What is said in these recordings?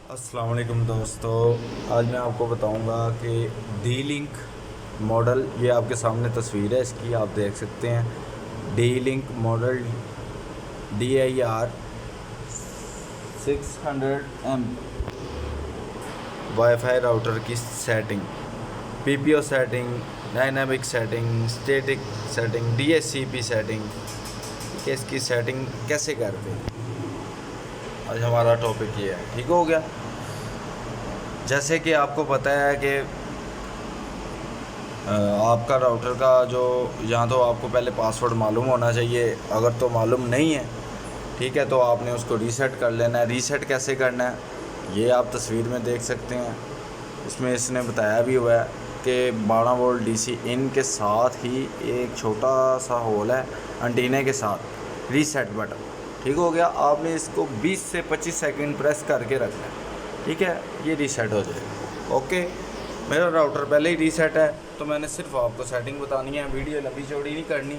अस्सलाम वालेकुम दोस्तों। आज मैं आपको बताऊंगा कि डी लिंक मॉडल, ये आपके सामने तस्वीर है इसकी, आप देख सकते हैं। D link model DIR 600M wifi router की setting, PPO setting, dynamic setting, static setting, DHCP setting, कि इसकी सेटिंग कैसे करते हैं। आज हमारा टॉपिक ये है, ठीक हो गया। जैसे कि आपको पता है कि आपका राउटर का जो, यहाँ तो आपको पहले पासवर्ड मालूम होना चाहिए। अगर तो मालूम नहीं है, ठीक है, तो आपने उसको रीसेट कर लेना है। रीसेट कैसे करना है ये आप तस्वीर में देख सकते हैं। इसमें इसने बताया भी हुआ है कि 12 वोल्ट DC इन के साथ ही एक छोटा सा होल है एंटीना के साथ, रीसेट बटन, ठीक हो गया। आपने इसको 20 से 25 सेकंड प्रेस करके रखना है, ठीक है, ये रीसेट हो जाएगा। ओके, मेरा राउटर पहले ही रीसेट है, तो मैंने सिर्फ आपको सेटिंग बतानी है, वीडियो लंबी चौड़ी नहीं करनी,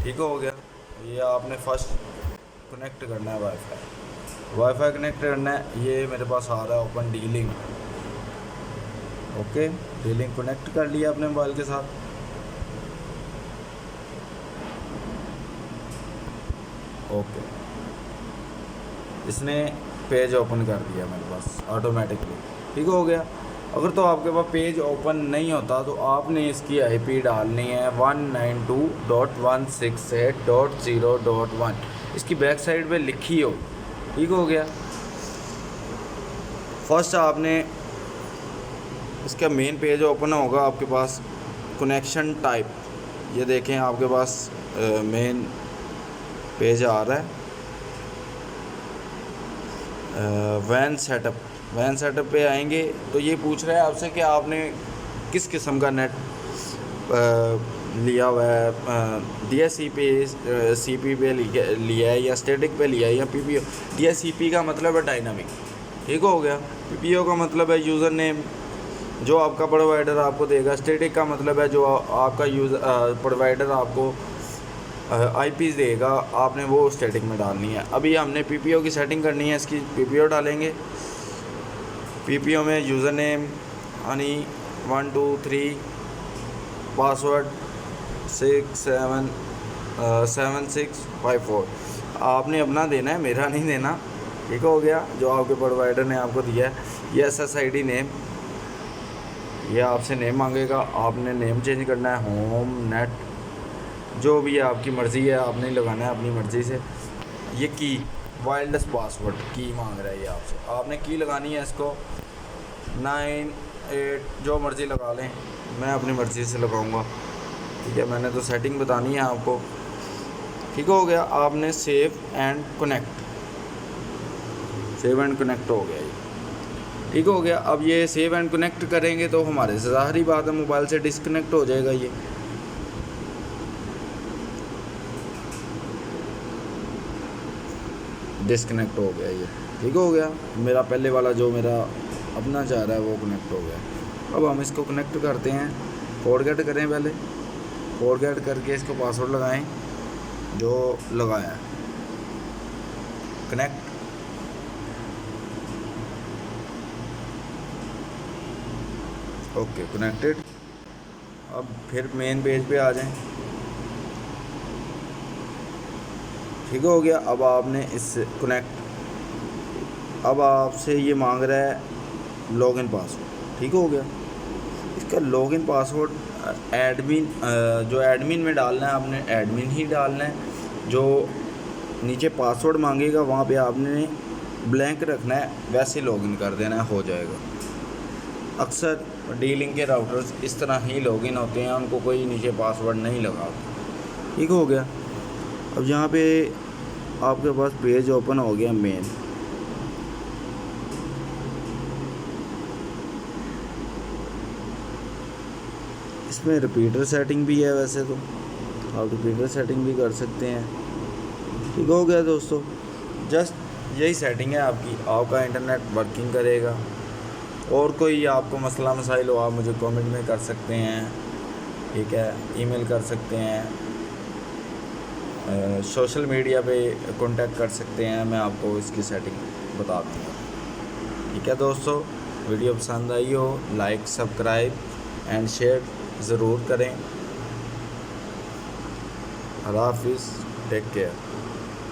ठीक हो गया। ये आपने फर्स्ट कनेक्ट करना है वाईफाई कनेक्ट करना है। ये मेरे पास आ रहा है open D link. Okay, D link connect कर लिया अपने मोबाइल के साथ। ओके, इसने पेज ओपन कर दिया मेरे पास ऑटोमेटिकली, ठीक हो गया। अगर तो आपके पास पेज ओपन नहीं होता तो आपने इसकी IP डालनी है 192.168.0.1, इसकी बैक साइड पे लिखी हो, ठीक हो गया। फर्स्ट आपने इसका मेन पेज ओपन होगा आपके पास, कनेक्शन टाइप, ये देखें आपके पास मेन पेज आ रहा है। वैन सेटअप पे आएंगे तो ये पूछ रहा है आपसे कि आपने किस किस्म का नेट लिया हुआ है, DHCP पे लिया है या स्टैटिक पे लिया है या PPO। DHCP का मतलब है डायनामिक, ठीक हो गया। PPO का मतलब है यूज़र नेम जो आपका प्रोवाइडर आपको देगा। स्टैटिक का मतलब है जो आपका प्रोवाइडर आपको IPs देगा, आपने वो स्टैटिक में डालनी है। अभी हमने PPO की सेटिंग करनी है, इसकी PPO डालेंगे। PPO में यूज़र नेम हनी 123, पासवर्ड 7654, आपने अपना देना है, मेरा नहीं देना, ठीक हो गया। जो आपके प्रोवाइडर ने आपको दिया है, ये SSID नेम, ये आपसे नेम मांगेगा, आपने नेम चेंज करना है। होम नेट जो भी है आपकी मर्ज़ी है, आपने लगाना है अपनी मर्ज़ी से। ये की वायरलेस पासवर्ड की मांग रहा है, ये आपसे, आपने की लगानी है। इसको 9 8 जो मर्ज़ी लगा लें, मैं अपनी मर्ज़ी से लगाऊंगा, ठीक है। मैंने तो सेटिंग बतानी है आपको, ठीक हो गया। आपने सेव एंड कनेक्ट हो गया ये, ठीक हो गया। अब ये सेव एंड कनेक्ट करेंगे तो हमारे से ज़ाहिर बात है मोबाइल से डिस्कनेक्ट हो जाएगा, ये डिस्कनेक्ट हो गया, ये ठीक हो गया। मेरा पहले वाला जो मेरा अपना चाह रहा है वो कनेक्ट हो गया। अब हम इसको कनेक्ट करते हैं, फॉरगेट करें, पहले फॉरगेट करके इसको पासवर्ड लगाएं जो लगाया है, कनेक्ट। Okay, connected. अब फिर मेन पेज पे आ जाएं, ठीक हो गया। अब आपने इस कनेक्ट, अब आपसे ये मांग रहा है लॉगिन पासवर्ड, ठीक हो गया। इसका लॉगिन पासवर्ड जो एडमिन में डालना है, आपने एडमिन ही डालना है। जो नीचे पासवर्ड मांगेगा वहाँ पे आपने ब्लैंक रखना है, वैसे लॉगिन कर देना है, हो जाएगा। अक्सर डी लिंक के राउटर्स इस तरह ही लॉगिन होते हैं, उनको कोई नीचे पासवर्ड नहीं लगा होता, ठीक हो गया। अब यहाँ पे आपके पास पेज ओपन हो गया मेन। इसमें रिपीटर सेटिंग भी है, वैसे तो आप रिपीटर सेटिंग भी कर सकते हैं, ठीक हो गया दोस्तों। जस्ट यही सेटिंग है आपकी, आपका इंटरनेट वर्किंग करेगा। और कोई आपको मसला मसाइल हो, आप मुझे कमेंट में कर सकते हैं, ठीक है, ईमेल कर सकते हैं, सोशल मीडिया पे कांटेक्ट कर सकते हैं, मैं आपको इसकी सेटिंग बता दूँगा। ठीक है दोस्तों, वीडियो पसंद आई हो लाइक सब्सक्राइब एंड शेयर ज़रूर करें। अल्लाह हाफिज़, टेक केयर।